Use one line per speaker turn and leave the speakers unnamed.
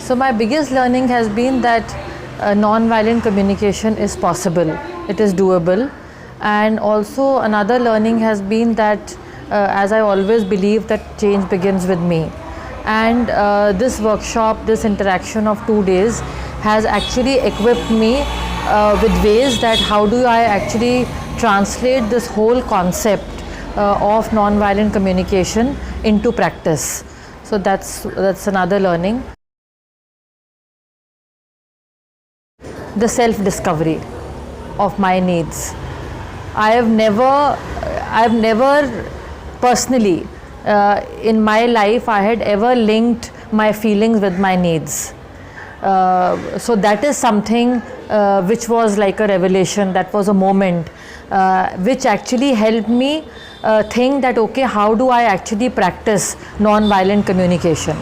So my biggest learning has been that non-violent communication is possible, it is doable. And also another learning has been that as I always believe that change begins with me. And this workshop, this interaction of 2 days has actually equipped me with ways that how do I actually translate this whole concept of non-violent communication into practice. So that's another learning. The self-discovery of my needs. I've never personally in my life I had ever linked my feelings with my needs. So that is something which was like a revelation, that was a moment which actually helped me think that okay, how do I actually practice non-violent communication.